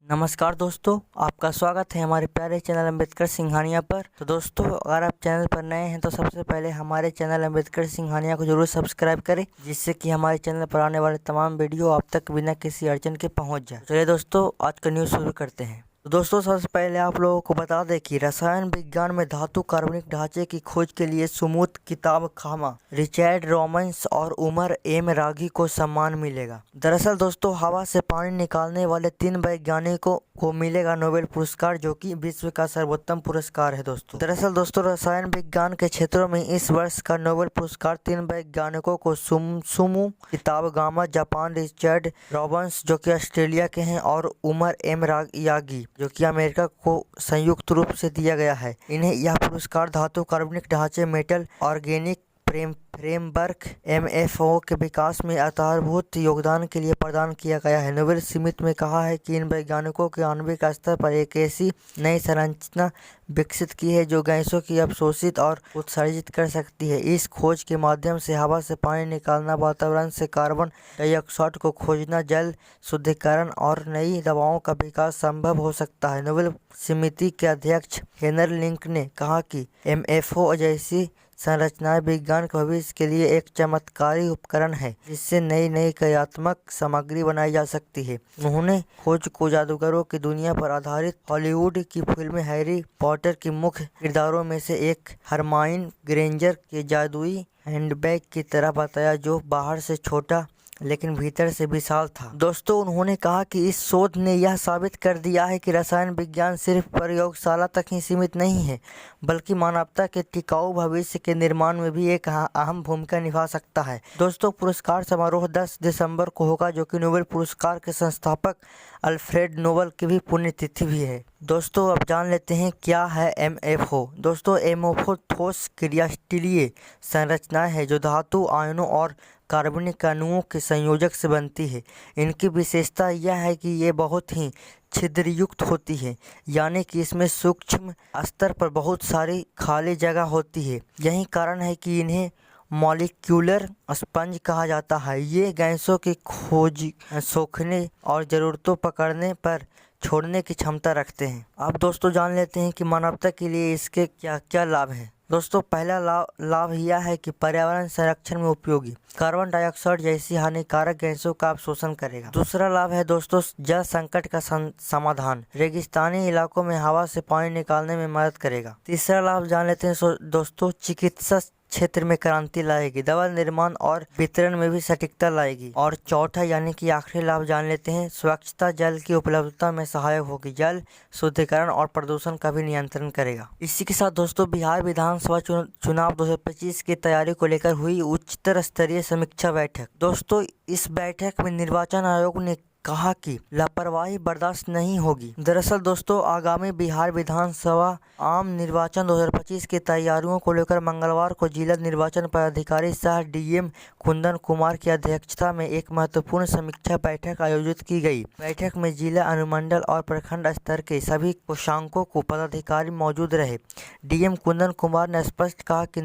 नमस्कार दोस्तों, आपका स्वागत है हमारे प्यारे चैनल अम्बेडकर सिंघानिया पर। तो दोस्तों, अगर आप चैनल पर नए हैं तो सबसे पहले हमारे चैनल अम्बेडकर सिंघानिया को जरूर सब्सक्राइब करें, जिससे कि हमारे चैनल पर आने वाले तमाम वीडियो आप तक बिना किसी अड़चन के पहुंच जाए। चलिए दोस्तों, आज का न्यूज़ शुरू करते हैं। तो दोस्तों, सबसे पहले आप लोगों को बता दें कि रसायन विज्ञान में धातु कार्बनिक ढांचे की खोज के लिए सुमुत किताब खामा, रिचर्ड रॉमन्स और उमर एम रागी को सम्मान मिलेगा। दरअसल दोस्तों, हवा से पानी निकालने वाले 3 वैज्ञानिकों को मिलेगा नोबेल पुरस्कार, जो कि विश्व का सर्वोत्तम पुरस्कार है दोस्तों। दरअसल दोस्तों, रसायन विज्ञान के क्षेत्रों में इस वर्ष का नोबेल पुरस्कार 3 वैज्ञानिकों को सुमु किताब गामा जापान, रिचर्ड रॉबन्स जो कि ऑस्ट्रेलिया के हैं और उमर एम यागी जो कि अमेरिका को संयुक्त रूप से दिया गया है। इन्हें यह पुरस्कार धातु कार्बनिक ढांचे, मेटल ऑर्गेनिक फ्रेमवर्क MFO के विकास में आधारभूत योगदान के लिए प्रदान किया गया है। नोबेल समिति में कहा है कि इन वैज्ञानिकों के आणविक स्तर पर एक ऐसी नई संरचना विकसित की है जो गैसों की अवशोषित और उत्सर्जित कर सकती है। इस खोज के माध्यम से हवा से पानी निकालना, वातावरण से कार्बन डाइऑक्साइड को खोजना, जल शुद्धिकरण और नई दवाओं का विकास संभव हो सकता है। नोबेल समिति के अध्यक्ष हेनर लिंक ने कहा कि MFO जैसी संरचनाएं विज्ञान के भविष्य के लिए एक चमत्कारी उपकरण है, जिससे नई क्रियात्मक सामग्री बनाई जा सकती है। उन्होंने खोज को जादूगरों की दुनिया पर आधारित हॉलीवुड की फिल्म हैरी पॉटर की मुख्य किरदारों में से एक हरमाइन ग्रेंजर के जादुई हैंडबैग की तरह बताया, जो बाहर से छोटा लेकिन भीतर से विशाल था। दोस्तों, उन्होंने कहा कि इस शोध ने यह साबित कर दिया है कि रसायन विज्ञान सिर्फ प्रयोगशाला तक ही सीमित नहीं है, बल्कि मानवता के टिकाऊ भविष्य के निर्माण में भी एक अहम भूमिका निभा सकता है। दोस्तों, पुरस्कार समारोह 10 दिसंबर को होगा, जो कि नोबेल पुरस्कार के संस्थापक अल्फ्रेड नोबेल की भी पुण्यतिथि भी है। दोस्तों, अब जान लेते हैं क्या है MFO। दोस्तों, MFO ठोस क्रिस्टलीय संरचनाएं है जो धातु आयनों और कार्बनिक अणुओं के संयोजक से बनती है। इनकी विशेषता यह है कि ये बहुत ही छिद्रयुक्त होती है, यानी कि इसमें सूक्ष्म स्तर पर बहुत सारी खाली जगह होती है। यही कारण है कि इन्हें मॉलिक्यूलर स्पंज कहा जाता है। ये गैसों की खोज, सोखने और ज़रूरतों पकड़ने पर छोड़ने की क्षमता रखते हैं। अब दोस्तों, जान लेते हैं कि मानवता के लिए इसके क्या क्या लाभ हैं। दोस्तों, पहला लाभ यह है कि पर्यावरण संरक्षण में उपयोगी, कार्बन डाइऑक्साइड जैसी हानिकारक गैसों का अवशोषण करेगा। दूसरा लाभ है दोस्तों, जल संकट का समाधान, रेगिस्तानी इलाकों में हवा से पानी निकालने में मदद करेगा। तीसरा लाभ जान लेते हैं दोस्तों, चिकित्सा क्षेत्र में क्रांति लाएगी, दवा निर्माण और वितरण में भी सटीकता लाएगी। और चौथा यानी कि आखिरी लाभ जान लेते हैं, स्वच्छता, जल की उपलब्धता में सहायक होगी, जल शुद्धिकरण और प्रदूषण का भी नियंत्रण करेगा। इसी के साथ दोस्तों, बिहार विधानसभा चुनाव 2025 की तैयारी को लेकर हुई उच्चतर स्तरीय समीक्षा बैठक। दोस्तों, इस बैठक में निर्वाचन आयोग ने कहा कि लापरवाही बर्दाश्त नहीं होगी। दरअसल दोस्तों, आगामी बिहार विधानसभा आम निर्वाचन 2025 की तैयारियों को लेकर मंगलवार को जिला निर्वाचन पदाधिकारी सह DM कुंदन कुमार की अध्यक्षता में एक महत्वपूर्ण समीक्षा बैठक आयोजित की गई। बैठक में जिला, अनुमंडल और प्रखंड स्तर के सभी कोषांकों को पदाधिकारी मौजूद रहे। DM कुंदन कुमार ने स्पष्ट कहा कि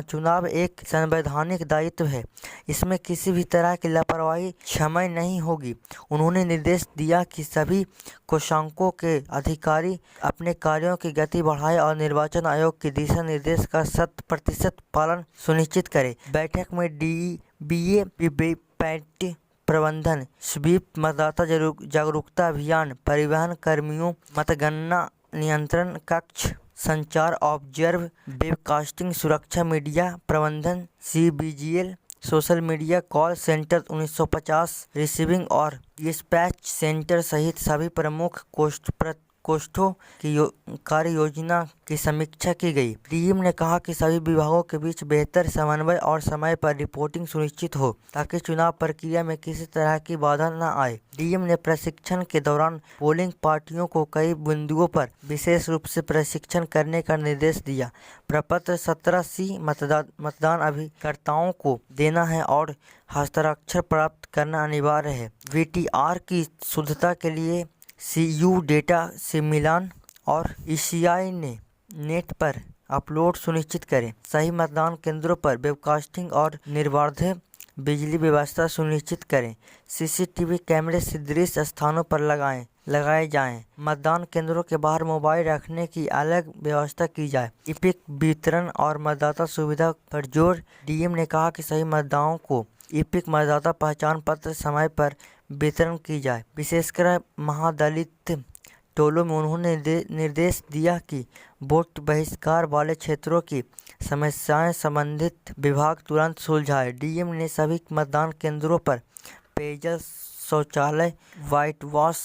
चुनाव एक संवैधानिक दायित्व है, इसमें किसी भी तरह की लापरवाही क्षम्य नहीं होगी। उन्होंने निर्देश दिया कि सभी कोषांकों के अधिकारी अपने कार्यों की गति बढ़ाएं और निर्वाचन आयोग के दिशा निर्देश का 100% पालन सुनिश्चित करें। बैठक में DBA, पैट प्रबंधन, स्वीप, मतदाता जागरूकता अभियान, परिवहन कर्मियों, मतगणना नियंत्रण कक्ष, संचार, ऑब्जर्व, वेबकास्टिंग, सुरक्षा, मीडिया प्रबंधन, CBGL, social media, call centre 1950, receiving और डिस्पैच सेंटर सहित सभी प्रमुख कोष्ठों की कार्य योजना की समीक्षा की गई। DM ने कहा कि सभी विभागों के बीच बेहतर समन्वय और समय पर रिपोर्टिंग सुनिश्चित हो, ताकि चुनाव प्रक्रिया में किसी तरह की बाधा न आए। DM ने प्रशिक्षण के दौरान पोलिंग पार्टियों को कई बिंदुओं पर विशेष रूप से प्रशिक्षण करने का निर्देश दिया। प्रपत्र 17C मतदान अभिकर्ताओं को देना है और हस्ताक्षर प्राप्त करना अनिवार्य है। VTR की शुद्धता के लिए CU डेटा से मिलान और ECI ने नेट पर अपलोड सुनिश्चित करें। सही मतदान केंद्रों पर वेबकास्टिंग और निर्बाध बिजली व्यवस्था सुनिश्चित करें। CCTV कैमरे सुदृश्य स्थानों पर लगाएं। लगाए जाएं। मतदान केंद्रों के बाहर मोबाइल रखने की अलग व्यवस्था की जाए। ईपिक वितरण और मतदाता सुविधा पर जोर। डीएम ने कहा कि सभी मतदाताओं को ईपिक मतदाता पहचान पत्र समय पर वितरण की जाए। विशेषकर महादलित टोलों में उन्होंने निर्देश दिया कि वोट बहिष्कार वाले क्षेत्रों की समस्याएं संबंधित विभाग तुरंत सुलझाए। डीएम ने सभी मतदान केंद्रों पर पेयजल, शौचालय, व्हाइट वॉश,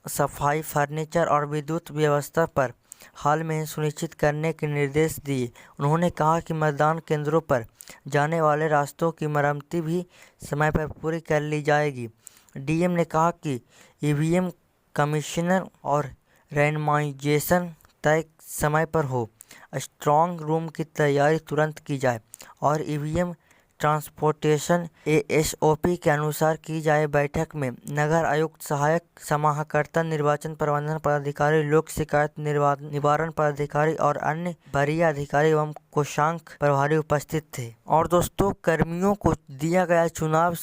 सफाई, फर्नीचर और विद्युत व्यवस्था पर हाल में ही सुनिश्चित करने के निर्देश दिए। उन्होंने कहा कि मतदान केंद्रों पर जाने वाले रास्तों की मरम्मती भी समय पर पूरी कर ली जाएगी। डीएम ने कहा कि ईवीएम कमीशनर और रैंडमाइजेशन तय समय पर हो, स्ट्रांग रूम की तैयारी तुरंत की जाए और ईवीएम ट्रांसपोर्टेशन एएसओपी के अनुसार की जाए। बैठक में नगर आयुक्त, सहायक समाहर्ता, निर्वाचन प्रबंधन पदाधिकारी, लोक शिकायत निवारण पदाधिकारी और अन्य वरीय अधिकारी एवं कोषांक प्रभारी उपस्थित थे। और दोस्तों, कर्मियों को दिया गया चुनाव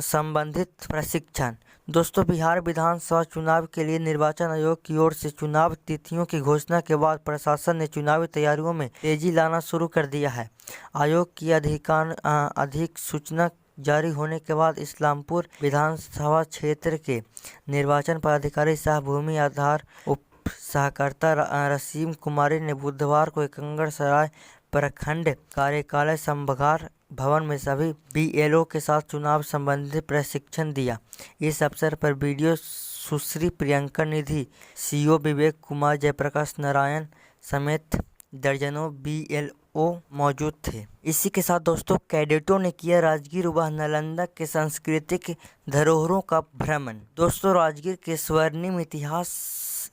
संबंधित प्रशिक्षण। दोस्तों, बिहार विधानसभा चुनाव के लिए निर्वाचन आयोग की ओर से चुनाव तिथियों की घोषणा के बाद प्रशासन ने चुनावी तैयारियों में तेजी लाना शुरू कर दिया है। आयोग की अधिक सूचना जारी होने के बाद इस्लामपुर विधानसभा क्षेत्र के निर्वाचन पदाधिकारी सह भूमि आधार उप सहकर्ता रसीम कुमारी ने बुधवार को एकंगरसराय प्रखंड कार्यकाल सभागार भवन में सभी बीएलओ के साथ चुनाव संबंधी प्रशिक्षण दिया। इस अवसर पर वीडियो सुश्री प्रियंका निधि, सीओ विवेक कुमार, जयप्रकाश नारायण समेत दर्जनों बीएलओ मौजूद थे। इसी के साथ दोस्तों, कैडेटों ने किया राजगीर व नालंदा के सांस्कृतिक धरोहरों का भ्रमण। दोस्तों, राजगीर के स्वर्णिम इतिहास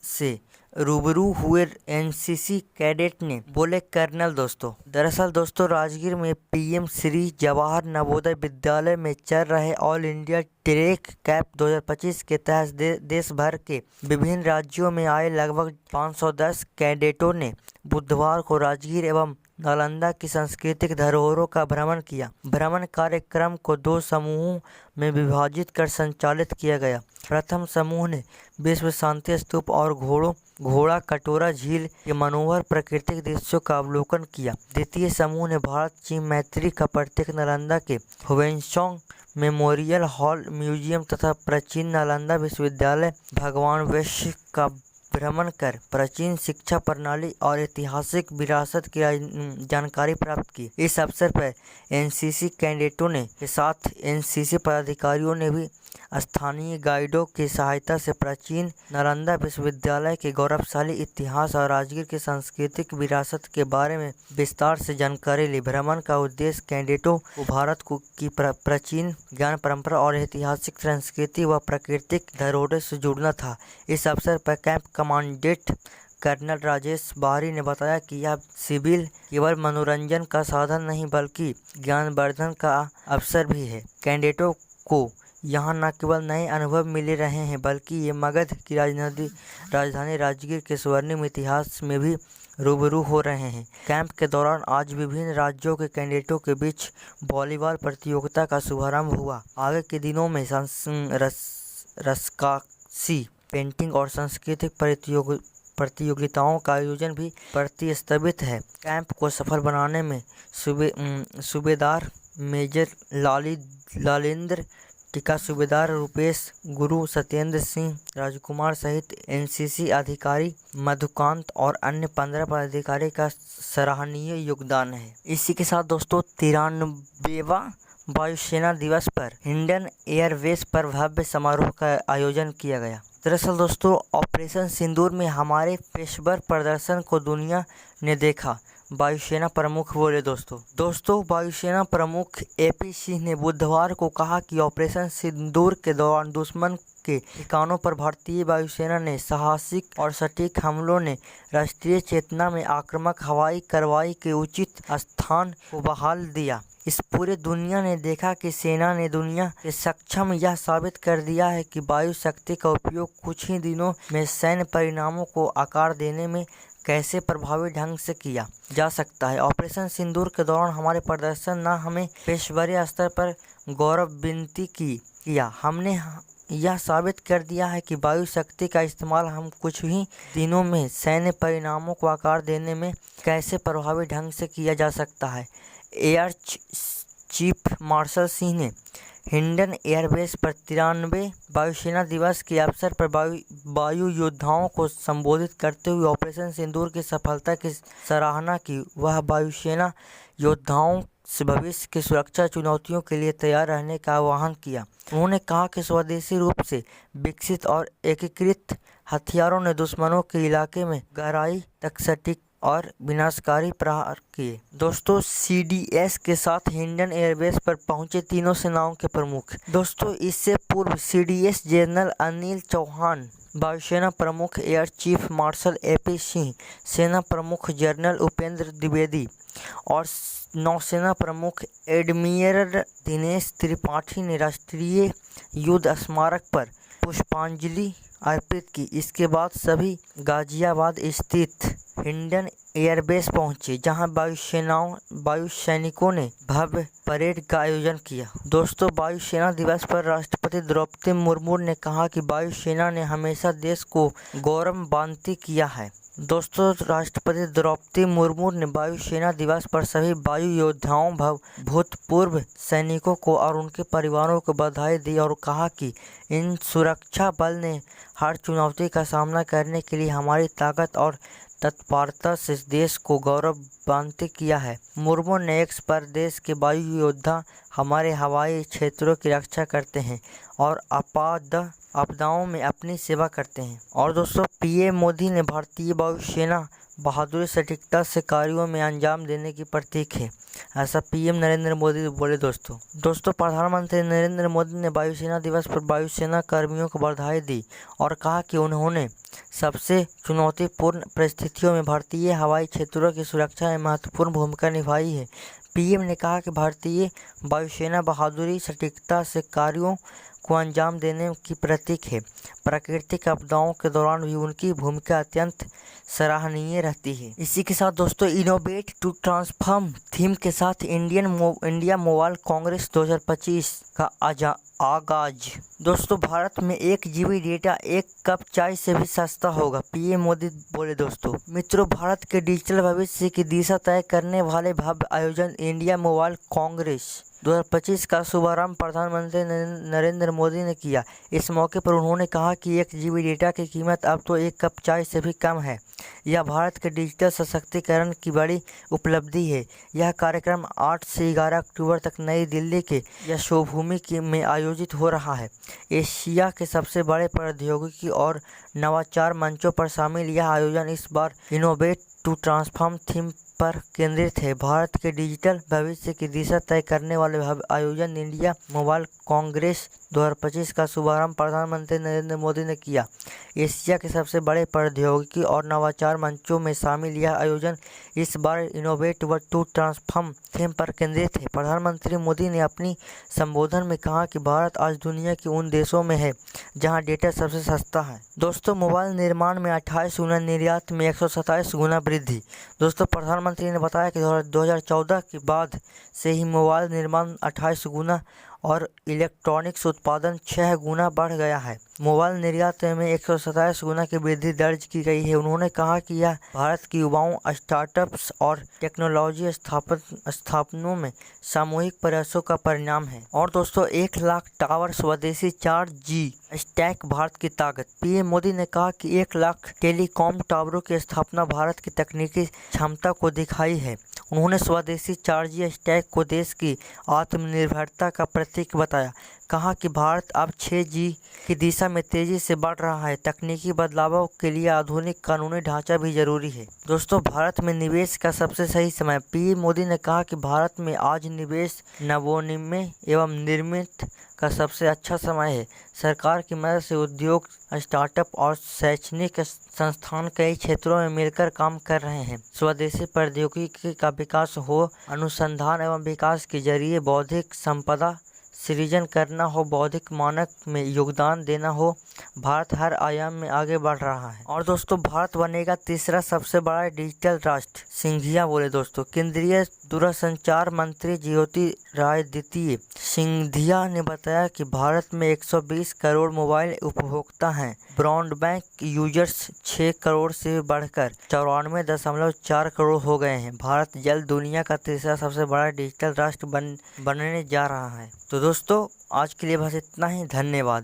से रूबरू हुए एनसीसी कैडेट ने बोले कर्नल। दरअसल दोस्तों, राजगीर में पीएम श्री जवाहर नवोदय विद्यालय में चल रहे ऑल इंडिया ट्रैक कैप 2025 के तहत देश भर के विभिन्न राज्यों में आए लगभग 510 कैडेटों ने बुधवार को राजगीर एवं नालंदा की सांस्कृतिक धरोहरों का भ्रमण किया। भ्रमण कार्यक्रम को 2 समूहों में विभाजित कर संचालित किया गया। प्रथम समूह ने विश्व शांति स्तूप और घोड़ा कटोरा झील के मनोहर प्राकृतिक दृश्यों का अवलोकन किया। द्वितीय समूह ने भारत चीन मैत्री का प्रतीक नालंदा के हुएनसांग मेमोरियल हॉल, म्यूजियम तथा प्राचीन नालंदा विश्वविद्यालय भगवान वैश्य का भ्रमण कर प्राचीन शिक्षा प्रणाली और ऐतिहासिक विरासत की जानकारी प्राप्त की। इस अवसर पर एनसीसी कैडेटों के साथ एनसीसी पदाधिकारियों ने भी स्थानीय गाइडों की सहायता से प्राचीन नालंदा विश्वविद्यालय के गौरवशाली इतिहास और राजगीर की सांस्कृतिक विरासत के बारे में विस्तार से जानकारी ली। भ्रमण का उद्देश्य कैडेटों को भारत की प्राचीन ज्ञान परंपरा और ऐतिहासिक संस्कृति व प्राकृतिक धरोहर से जुड़ना था। इस अवसर पर कैंप कमांडेंट कर्नल राजेश बाहरी ने बताया कि यह शिविर केवल मनोरंजन का साधन नहीं बल्कि ज्ञानवर्धन का अवसर भी है। कैडेटों को यहाँ न केवल नए अनुभव मिल रहे हैं बल्कि ये मगध की राजधानी राजगीर के स्वर्णिम इतिहास में भी रूबरू हो रहे हैं। कैंप के दौरान आज विभिन्न राज्यों के कैडेटों के बीच वॉलीबॉल प्रतियोगिता का शुभारंभ हुआ। आगे के दिनों में रस्साकशी, पेंटिंग और सांस्कृतिक प्रतियोगिताओं का आयोजन भी प्रतिस्थापित है। कैंप को सफल बनाने में सूबेदार मेजर लालेंद्र टीका, सूबेदार रूपेश गुरु, सत्येंद्र सिंह राजकुमार सहित एनसीसी अधिकारी मधुकांत और अन्य 15 पदाधिकारी का सराहनीय योगदान है। इसी के साथ दोस्तों, 93वां वायुसेना दिवस पर हिंडन एयरवेस पर भव्य समारोह का आयोजन किया गया। दरअसल दोस्तों, ऑपरेशन सिंदूर में हमारे पेशेवर प्रदर्शन को दुनिया ने देखा, वायुसेना प्रमुख बोले। दोस्तों, वायुसेना प्रमुख एपी सिंह ने बुधवार को कहा कि ऑपरेशन सिंदूर के दौरान दुश्मन के ठिकानों पर भारतीय वायुसेना ने साहसिक और सटीक हमलों ने राष्ट्रीय चेतना में आक्रामक हवाई कार्रवाई के उचित स्थान को बहाल दिया। इस पूरे दुनिया ने देखा कि सेना ने दुनिया के सक्षम यह साबित कर दिया है कि वायु शक्ति का उपयोग कुछ ही दिनों में सैन्य परिणामों को आकार देने में कैसे प्रभावी ढंग से किया जा सकता है। ऑपरेशन सिंदूर के दौरान हमारे प्रदर्शन न हमें पेशेवरी स्तर पर गौरवान्वित किया, हमने यह साबित कर दिया है कि वायु शक्ति का इस्तेमाल हम कुछ ही दिनों में सैन्य परिणामों को आकार देने में कैसे प्रभावी ढंग से किया जा सकता है। एयर चीफ मार्शल सिंह ने हिंडन एयरबेस पर 93वें वायुसेना दिवस के अवसर पर वायु योद्धाओं को संबोधित करते हुए ऑपरेशन सिंदूर की सफलता की सराहना की। वह वायुसेना योद्धाओं से भविष्य की सुरक्षा चुनौतियों के लिए तैयार रहने का आह्वान किया। उन्होंने कहा कि स्वदेशी रूप से विकसित और एकीकृत हथियारों ने दुश्मनों के इलाके में गहराई तक सटीक और विनाशकारी प्रहार किए। दोस्तों, CDS के साथ हिंडन एयरबेस पर पहुंचे तीनों सेनाओं के प्रमुख। दोस्तों, इससे पूर्व CDS जनरल अनिल चौहान, वायुसेना प्रमुख air chief marshal AP Singh, सेना प्रमुख जनरल उपेंद्र द्विवेदी और नौसेना प्रमुख एडमिरल दिनेश त्रिपाठी ने राष्ट्रीय युद्ध स्मारक पर पुष्पांजलि अर्पित की। इसके बाद सभी गाजियाबाद स्थित हिंडन एयरबेस पहुंचे, जहां वायु सैनिकों ने भव्य परेड का आयोजन किया। दोस्तों, वायुसेना दिवस पर राष्ट्रपति द्रौपदी मुर्मू ने कहा कि वायुसेना ने हमेशा देश को गौरवान्वित किया है। दोस्तों, राष्ट्रपति द्रौपदी मुर्मू ने वायुसेना दिवस पर सभी वायु योद्धाओं, भूतपूर्व सैनिकों को और उनके परिवारों को बधाई दी और कहा कि इन सुरक्षा बल ने हर चुनौती का सामना करने के लिए हमारी ताकत और तत्परता से देश को गौरवान्वित किया है। मुर्मू ने एक्स पर देश के वायु योद्धा हमारे हवाई क्षेत्रों की रक्षा करते हैं और आपदाओं में अपनी सेवा करते हैं। और दोस्तों, PM मोदी ने भारतीय वायुसेना बहादुरी सटीकता से कार्यों में अंजाम देने की प्रतीक है, ऐसा PM नरेंद्र मोदी बोले। दोस्तों, प्रधानमंत्री नरेंद्र मोदी ने वायुसेना दिवस पर वायुसेना कर्मियों को बधाई दी और कहा कि उन्होंने सबसे चुनौतीपूर्ण परिस्थितियों में भारतीय हवाई क्षेत्रों की सुरक्षा में महत्वपूर्ण भूमिका निभाई है। PM ने कहा कि भारतीय वायुसेना बहादुरी सटीकता से कार्यों को अंजाम देने की प्रतीक है। प्राकृतिक आपदाओं के दौरान भी उनकी भूमिका अत्यंत सराहनीय रहती है। इसी के साथ दोस्तों, इनोवेट टू ट्रांसफॉर्म थीम के साथ इंडिया मोबाइल कांग्रेस 2025 का आगाज। दोस्तों, भारत में 1 GB डेटा 1 कप चाय से भी सस्ता होगा, PM मोदी बोले। दोस्तों मित्रों, भारत के डिजिटल भविष्य की दिशा तय करने वाले भव्य आयोजन इंडिया मोबाइल कांग्रेस 2025 का शुभारंभ प्रधानमंत्री नरेंद्र मोदी ने किया। इस मौके पर उन्होंने कहा कि 1 GB डेटा की कीमत अब तो 1 कप चाय से भी कम है। यह भारत के डिजिटल सशक्तिकरण की बड़ी उपलब्धि है। यह कार्यक्रम 8 से 11 अक्टूबर तक नई दिल्ली के यशोभूमि में आयोजित हो रहा है। एशिया के सबसे बड़े प्रौद्योगिकी और नवाचार मंचों पर शामिल यह आयोजन इस बार इनोवेट टू ट्रांसफॉर्म थीम पर केंद्रित है। भारत के डिजिटल भविष्य की दिशा तय करने वाले आयोजन इंडिया मोबाइल कांग्रेस 2025 का शुभारंभ प्रधानमंत्री नरेंद्र मोदी ने किया। एशिया के सबसे बड़े प्रौद्योगिकी और नवाचार मंचों में शामिल यह आयोजन इस बार इनोवेट टू ट्रांसफॉर्म थीम पर केंद्रित है। प्रधानमंत्री मोदी ने अपनी संबोधन में कहा कि भारत आज दुनिया के उन देशों में है जहां डेटा सबसे सस्ता है। दोस्तों, मोबाइल निर्माण में 28 गुना, निर्यात में 127 गुना वृद्धि। दोस्तों, प्रधानमंत्री ने बताया कि 2014 के बाद से ही मोबाइल निर्माण 28 गुना और इलेक्ट्रॉनिक्स उत्पादन 6 गुना बढ़ गया है। मोबाइल निर्यात में 127 गुना की वृद्धि दर्ज की गई है। उन्होंने कहा कि यह भारत के युवाओं, स्टार्टअप्स और टेक्नोलॉजी स्थापनों में सामूहिक प्रयासों का परिणाम है। और दोस्तों, 1 लाख टावर स्वदेशी 4G स्टैक भारत की ताकत। PM मोदी ने कहा कि 1 लाख टेलीकॉम टावरों की स्थापना भारत की तकनीकी क्षमता को दिखाई है। उन्होंने स्वदेशी 4G स्टैक को देश की आत्मनिर्भरता का प्रतीक बताया। कहा कि भारत अब 6G की दिशा में तेजी से बढ़ रहा है। तकनीकी बदलावों के लिए आधुनिक कानूनी ढांचा भी जरूरी है। दोस्तों, भारत में निवेश का सबसे सही समय। PM मोदी ने कहा कि भारत में आज निवेश, नवोन्मेष एवं निर्मित का सबसे अच्छा समय है। सरकार की मदद से उद्योग, स्टार्टअप और शैक्षणिक संस्थान कई क्षेत्रों में मिलकर काम कर रहे हैं। स्वदेशी प्रौद्योगिकी का विकास हो, अनुसंधान एवं विकास के जरिए बौद्धिक संपदा सृजन करना हो, बौद्धिक मानक में योगदान देना हो, भारत हर आयाम में आगे बढ़ रहा है। और दोस्तों, भारत बनेगा तीसरा सबसे बड़ा डिजिटल राष्ट्र, सिंघिया बोले दोस्तों। केंद्रीय दूरसंचार मंत्री ज्योतिरादित्य सिंधिया ने बताया कि भारत में 120 करोड़ मोबाइल उपभोक्ता हैं। ब्रॉडबैंड यूजर्स 6 करोड़ से बढ़कर 94.4 करोड़ हो गए हैं। भारत जल्द दुनिया का तीसरा सबसे बड़ा डिजिटल राष्ट्र बनने जा रहा है। तो दोस्तों, आज के लिए बस इतना ही। धन्यवाद।